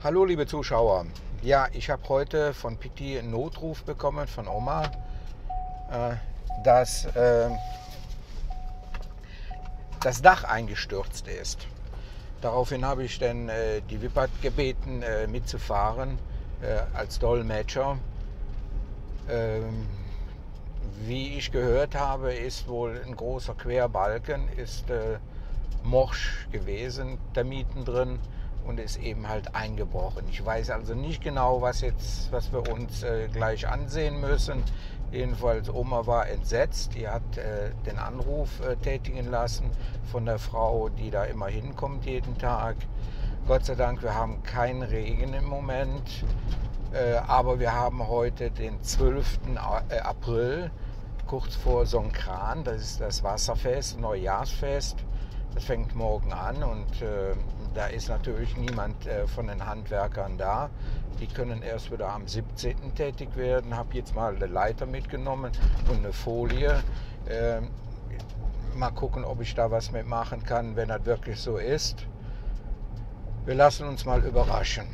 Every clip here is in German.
Hallo liebe Zuschauer. Ja, ich habe heute von Pitti einen Notruf bekommen von Oma, dass das Dach eingestürzt ist. Daraufhin habe ich dann die Wippert gebeten, mitzufahren als Dolmetscher. Wie ich gehört habe, ist wohl ein großer Querbalken, ist morsch gewesen, da mitten drin, und ist eben halt eingebrochen. Ich weiß also nicht genau, was wir uns gleich ansehen müssen. Jedenfalls Oma war entsetzt. Die hat den Anruf tätigen lassen von der Frau, die da immer hinkommt jeden Tag. Gott sei Dank, wir haben keinen Regen im Moment. Aber wir haben heute den 12. April, kurz vor Songkran. Das ist das Wasserfest, Neujahrsfest. Das fängt morgen an und da ist natürlich niemand von den Handwerkern da. Die können erst wieder am 17. tätig werden. Ich habe jetzt mal eine Leiter mitgenommen und eine Folie. Mal gucken, ob ich da was mitmachen kann, wenn das wirklich so ist. Wir lassen uns mal überraschen.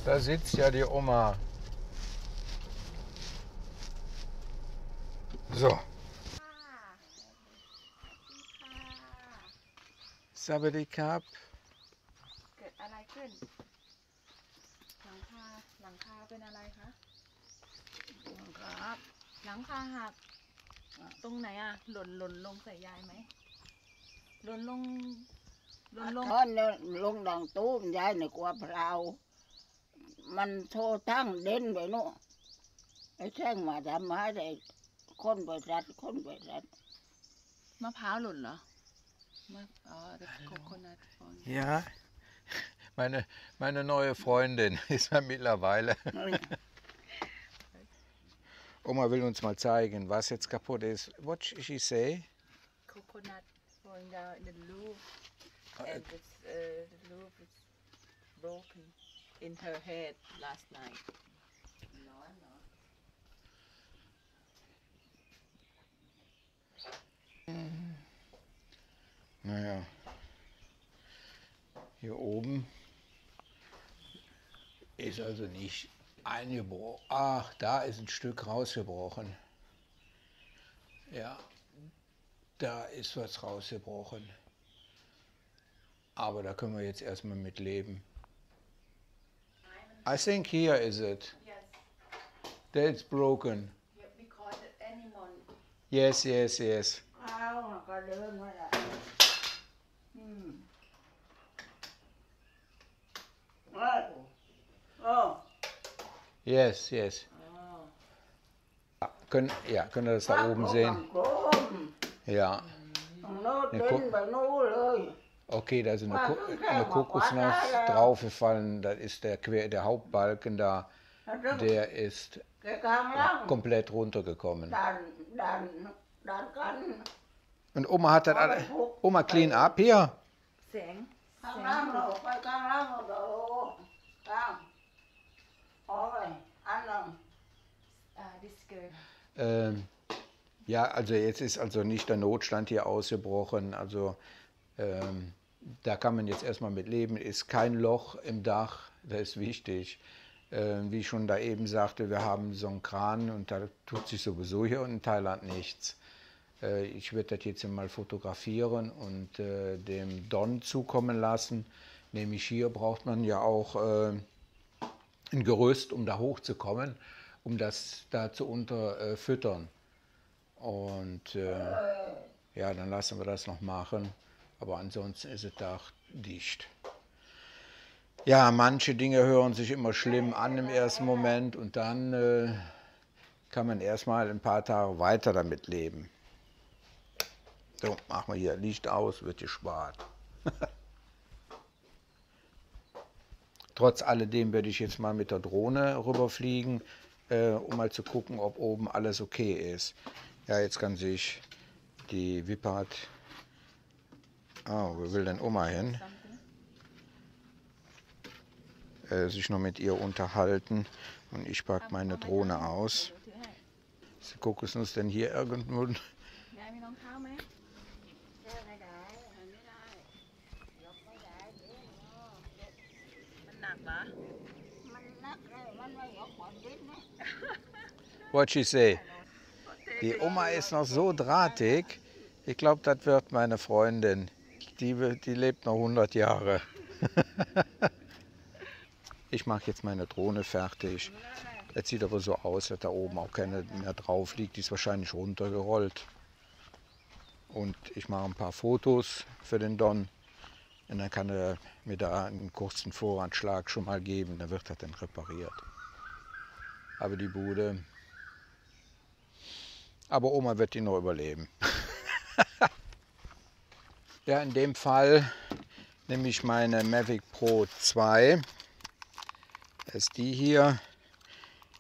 Da sitzt ja die Oma. So. Sawadee-Kap. เกิดอะไรขึ้นหลังคาเป็นอะไรคะครับหลังคาหักตรงไหนอ่ะหล่นลงใส่ยายไหมหล่นลง Thôi lung đằng tú mình dạy này qua phao mình thô thăng đến vậy nóไอ้แท่งมาทำมาได้คนไปรัด มะพร้าวหล่นเหรออ๋อ das Coconut Ja, meine neue Freundin ist ja mittlerweile. Oma will uns mal zeigen, was jetzt kaputt ist. What she say? coconut falling down in the roof and the roof is broken in her head last night. Naja, hier oben ist also nicht eingebrochen. Ach, da ist ein Stück rausgebrochen. Ja, da ist was rausgebrochen. Aber da können wir jetzt erstmal mit leben. I think here is it. Yes. That's broken. Because the animal Yes, yes, yes. เอาก็เดินมาละYes, yes. Können wir das da oben sehen? Ja. Okay, da ist eine Kokosnuss draufgefallen. Das ist der Hauptbalken da. Der ist komplett runtergekommen. Und Oma hat das alle. Oma, clean up hier. แสง ข้างล่างเราไปข้างล่างเราข้างอ๋ออันนั้น this girl Ja, also jetzt ist also nicht der Notstand hier ausgebrochen. Also da kann man jetzt erstmal mit leben. Ist kein Loch im Dach, das ist wichtig. Wie ich schon da eben sagte, wir haben so einen Kran und da tut sich sowieso hier in Thailand nichts. Ich werde das jetzt mal fotografieren und dem Don zukommen lassen. Nämlich hier braucht man ja auch ein Gerüst, um da hochzukommen, um das da zu unterfüttern. Und ja, dann lassen wir das noch machen. Aber ansonsten ist das Dach dicht. Ja, manche Dinge hören sich immer schlimm an im ersten Moment und dann kann man erstmal ein paar Tage weiter damit leben. So, machen wir hier Licht aus, wird gespart. Trotz alledem werde ich jetzt mal mit der Drohne rüberfliegen, um mal zu gucken, ob oben alles okay ist. Ja, jetzt kann sich die Wippert Oh, wo will denn Oma hin? Sich noch mit ihr unterhalten und ich packe meine Drohne aus. Ist die Kokosnuss denn hier irgendwo? ยายมีรองเท้าไหม แก้ไม่ได้ไม่ได้ยกไม่ได้เด้อ มันหนักเหรอ มันนักเลยมันไม่ยกหมดดิ้นนะ What she say? Die Oma ist noch so drahtig. Ich glaube, das wird meine Freundin. Die lebt noch 100 Jahre. Ich mache jetzt meine Drohne fertig. Es sieht aber so aus, dass da oben auch keine mehr drauf liegt. Die ist wahrscheinlich runtergerollt. Und ich mache ein paar Fotos für den Don. Und dann kann er mir da einen kurzen Voranschlag schon mal geben. Dann wird das dann repariert. Aber die Bude... Aber Oma wird die noch überleben. Ja, in dem Fall nehme ich meine Mavic Pro 2. Das ist die hier.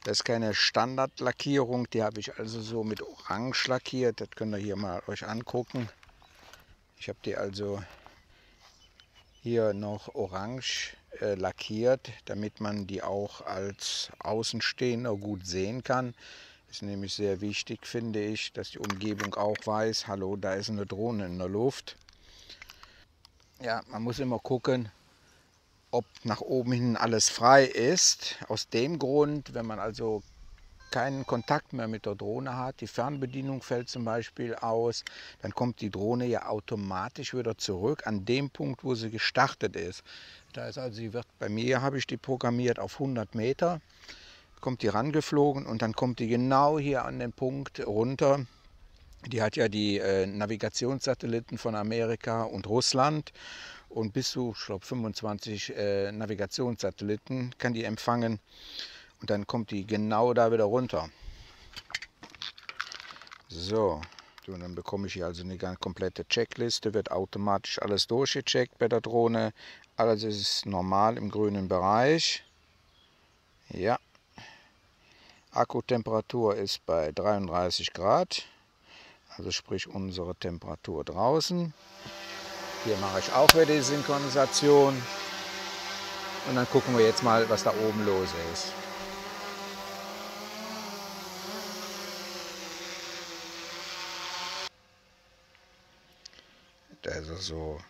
Das ist keine Standardlackierung, die habe ich also so mit Orange lackiert. Das könnt ihr hier mal euch angucken. Ich habe die also hier noch orange lackiert, damit man die auch als Außenstehender gut sehen kann. Das ist nämlich sehr wichtig, finde ich, dass die Umgebung auch weiß, hallo, da ist eine Drohne in der Luft. Ja, man muss immer gucken, ob nach oben hin alles frei ist. Aus dem Grund, wenn man also keinen Kontakt mehr mit der Drohne hat, die Fernbedienung fällt zum Beispiel aus, dann kommt die Drohne ja automatisch wieder zurück an dem Punkt, wo sie gestartet ist. Da ist also, sie wird, bei mir habe ich die programmiert auf 100 Meter, kommt die rangeflogen und dann kommt die genau hier an den Punkt runter. Die hat ja die Navigationssatelliten von Amerika und Russland. Und bis zu, ich glaube, 25 Navigationssatelliten kann die empfangen. Und dann kommt die genau da wieder runter. So, und dann bekomme ich hier also eine ganz komplette Checkliste. Wird automatisch alles durchgecheckt bei der Drohne. Alles ist normal im grünen Bereich. Ja. Akkutemperatur ist bei 33 Grad. Also sprich unsere Temperatur draußen. Hier mache ich auch wieder die Synchronisation. Und dann gucken wir jetzt mal, was da oben los ist. Da ist es so,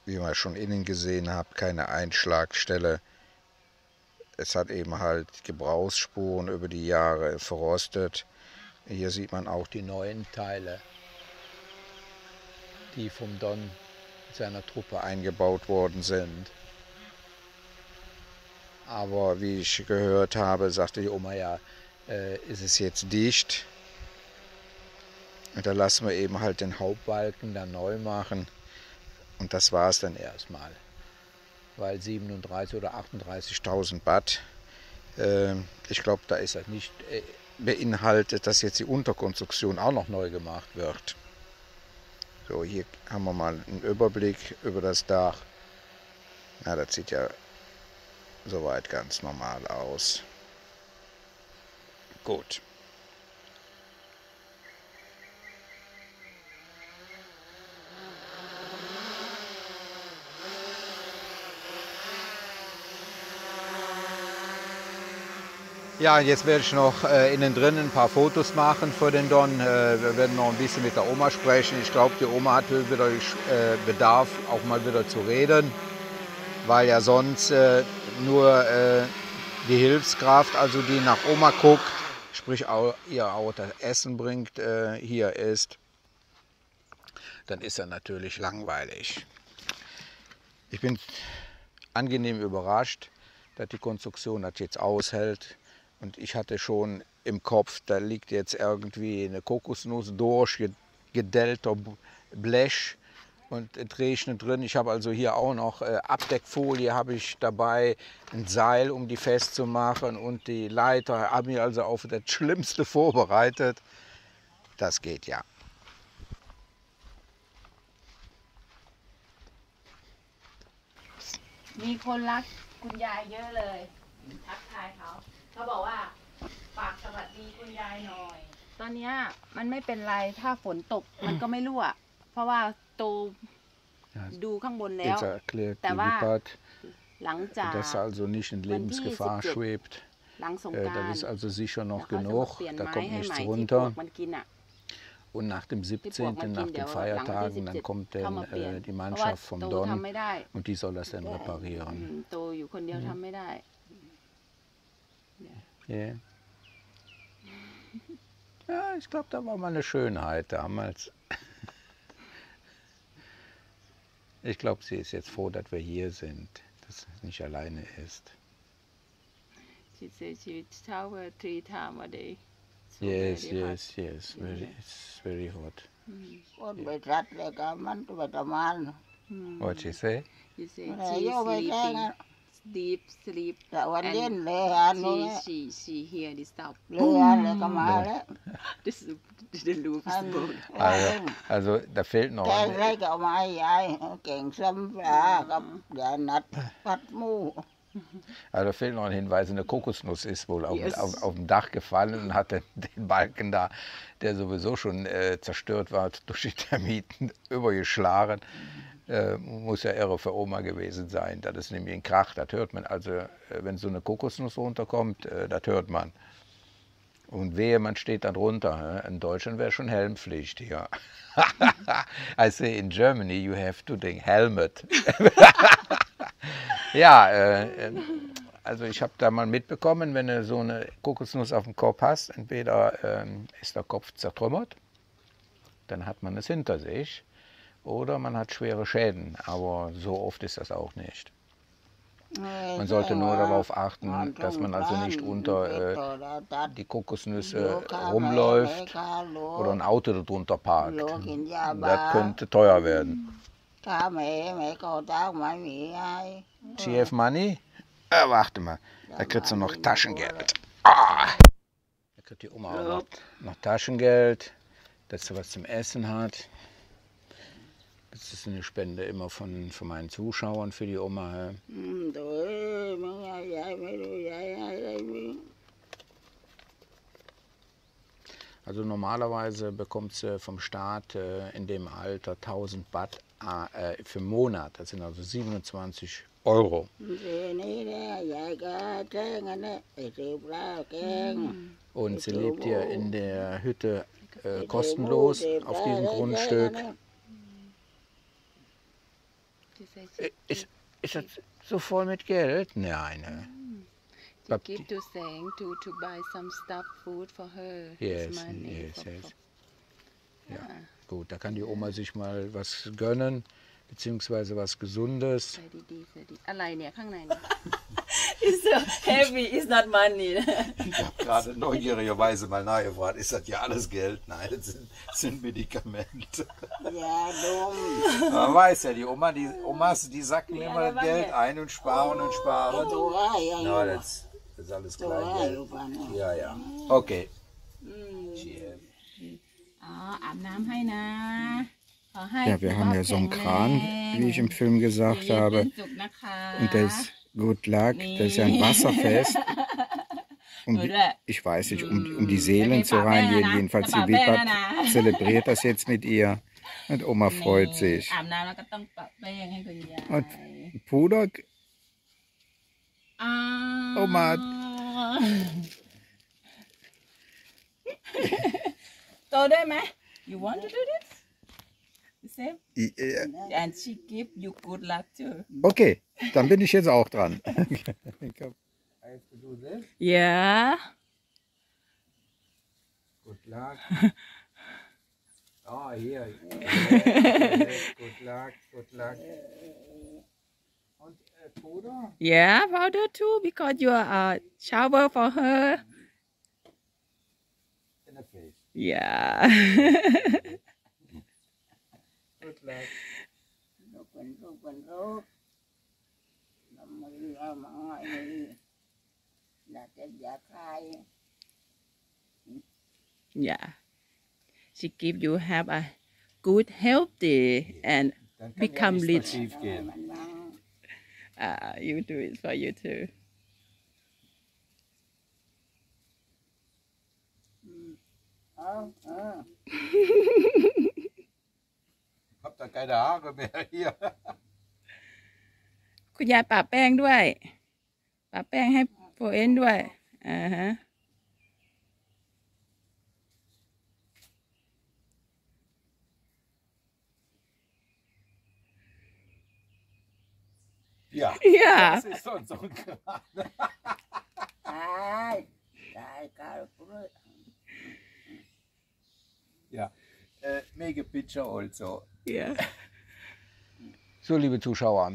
wie man schon innen gesehen hat, keine Einschlagstelle. Es hat eben halt Gebrauchsspuren über die Jahre verrostet. Hier sieht man auch die neuen Teile, die vom Don mit seiner Truppe eingebaut worden sind. Aber wie ich gehört habe, sagte die Oma, ja, ist es jetzt dicht. Und da lassen wir eben halt den Hauptbalken dann neu machen. Und das war es dann erstmal. Weil 37.000 oder 38.000 Watt, ich glaube, da ist das nicht beinhaltet, dass jetzt die Unterkonstruktion auch noch neu gemacht wird. So, hier haben wir mal einen Überblick über das Dach. Na, das sieht ja soweit ganz normal aus. Gut. Ja, jetzt werde ich noch innen drin ein paar Fotos machen für den Don. Wir werden noch ein bisschen mit der Oma sprechen. Ich glaube, die Oma hat wieder Bedarf, auch mal wieder zu reden, weil ja sonst nur die Hilfskraft, also die nach Oma guckt, sprich auch, ihr auch das Essen bringt, hier ist. Dann ist er natürlich langweilig. Ich bin angenehm überrascht, dass die Konstruktion das jetzt aushält. Und ich hatte schon im Kopf, da liegt jetzt irgendwie eine Kokosnuss durchgedellter Blech und es regnet drin. Ich habe also hier auch noch Abdeckfolie habe ich dabei, ein Seil, um die festzumachen und die Leiter. Habe mich also auf das Schlimmste vorbereitet. Das geht ja. มีคนรักคุณยายเยอะเลยทักทายเขาเขาบอกว่าฝากสวัสดีคุณยายหน่อย ตอนเนี้ยมันไม่เป็นไรถ้าฝนตกมันก็ไม่รั่วเพราะว่าตู ดูข้างบนแล้ว Jetzt erklärt Da die war- Lippert, หลังจาก dass er also nicht in Lebensgefahr 17 schwebt. หลังสงกราน Das ต์ ist also sicher แล้ว noch เขาจะมา genug, เปลี่ยน da ไม้ kommt ให้ใหม่ nichts ที่ปลวก runter. มันกินอ่ะ Und nach dem ที่ปลวกมัน 17., กิน nach เดี๋ย den วหลังวันที่ Feiertagen, 17 dann kommt เข้า dann มาเปลี่ยน die เพราะว่า Mannschaft vom โต Don ทำไม่ได้ und die soll das dann อื reparieren. มโตอยู่คนเดียวทำไม่ได้ Ja. Ja, ich glaube, da war mal eine Schönheit damals. Ich glaube, sie ist jetzt froh, dass wir hier sind, dass sie nicht alleine ist. She said she would shower 3 times a day. So Yes, very hot. yes, very, it's very hot. คนไปรัดเลยก็มันไปทำงาน What she say? You say ไม่ she โยไปแจ้ง sleeping, sleep. แต่วัน And เย็นเลยอันนู้น She hear this stuff. เลยอันเลยก็มาแล้ว This is the roof อั is น broken. Also da fehlt noch. แกงไรก็เอามาให้ยายเก่งซ้ำปลากับยายนัดพัดหมู Also da fehlt noch ein Hinweis, eine Kokosnuss ist wohl Yes. auf dem Dach gefallen und hat den Balken da, der sowieso schon zerstört war, durch die Termiten übergeschlagen. Muss ja irre für Oma gewesen sein. Das ist nämlich ein Krach, das hört man. Also wenn so eine Kokosnuss runterkommt, das hört man. Und wehe, man steht da drunter. In Deutschland wäre schon Helmpflicht hier. I say in Germany you have to think helmet. Ja, also ich habe da mal mitbekommen, wenn du so eine Kokosnuss auf dem Kopf hast, entweder ist der Kopf zertrümmert, dann hat man es hinter sich, oder man hat schwere Schäden, aber so oft ist das auch nicht. Man sollte nur darauf achten, dass man also nicht unter die Kokosnüsse rumläuft oder ein Auto darunter parkt. Das könnte teuer werden. GF Money? Warte mal, da kriegst du noch Taschengeld. Da kriegt die Oma auch noch Taschengeld, dass sie was zum Essen hat. Das ist eine Spende immer von meinen Zuschauern für die Oma. Also normalerweise bekommt sie vom Staat in dem Alter 1000 Baht für einen Monat. Das sind also 27 Euro. Und sie lebt hier in der Hütte kostenlos auf diesem Grundstück. Ist das so voll mit Geld? Nein. To give to Sang to buy some stuff, food for her. Yes, It's money yes, for- yes. Ja, gut, da kann die Oma sich mal was gönnen, beziehungsweise was Gesundes. ใส่ดีๆใส่ดีอะไรเนี่ยข้างในเนี่ย It's so heavy, it's not money. Ich habe gerade neugierigerweise mal nachgefragt, ist das ja alles Geld? Nein, das sind Medikamente. Man weiß ja, die Omas, die sacken immer das Geld ein und sparen und sparen. Ja, das ist alles Kleingeld. Ja, ja. Okay. Cheers. อ๋ออาบน้ำให้นะขอให้ Ja, wir haben ja so einen Kran, wie ich im Film gesagt habe. สุขนะคะ Und der ist Good Luck, der ist ja ein Wasserfest. Ich weiß nicht, um die Seelen zu reinigen. Jedenfalls die Lippert zelebriert das jetzt mit ihr. Und Oma freut sich. อาบน้ำแล้วก็ต้องปะแป้งให้คุณยาย Und Puder, อ่า Oma,โตได้ไหม You want to do this the same and she give you good luck too okay, dann bin ich jetzt auch dran. yeah Good luck. Oh, hier. Good luck, good luck. Und Puder? yeah powder too because you are a shower for her In the face. yeah Good luck. yeah she give you have a good healthy and Dann kann become ja nichts rich mehr schief gehen. you do it for you too habe da keine Haare mehr hier. คุณยายปะแป้งด้วยปะแป้งให้โฟเอนด้วยฮะ Ja, Ja. das ist sonst so ein Kran. ตายตายกาลปุระ Ja, make a picture also. Ja. So, liebe Zuschauer,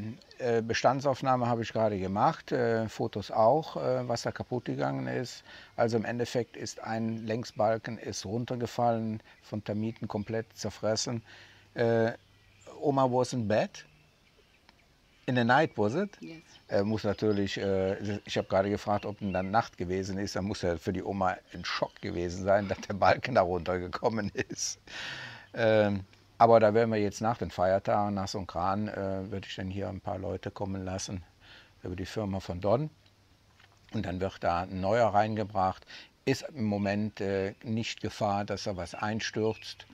Bestandsaufnahme habe ich gerade gemacht, Fotos auch, was da kaputt gegangen ist. Also im Endeffekt ist ein Längsbalken ist runtergefallen, von Termiten komplett zerfressen. Oma was in bed? In the night was it? Yes. Muss natürlich, ich habe gerade gefragt, ob dann Nacht gewesen ist, dann muss ja für die Oma ein Schock gewesen sein, dass der Balken da runtergekommen ist. Aber da werden wir jetzt nach den Feiertagen, nach so einem Kran, würde ich dann hier ein paar Leute kommen lassen über die Firma von Don. Und dann wird da ein neuer reingebracht. Ist im Moment nicht Gefahr, dass da was einstürzt.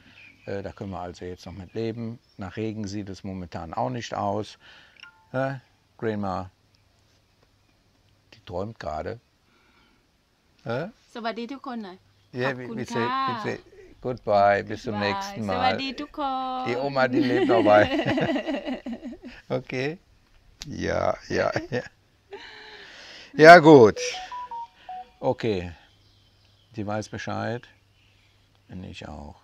Da können wir also jetzt noch mit leben. Nach Regen sieht es momentan auch nicht aus. Grandma, die träumt gerade. สวัสดีทุกคนหน่อย Ja, Guten wir Tag. say goodbye, bis zum Bye. nächsten สวัส Mal. ดีทุกคน Die Oma, die lebt noch bei. Okay. Ja, ja, ja. Ja, gut. Okay. Sie weiß Bescheid. Und ich auch.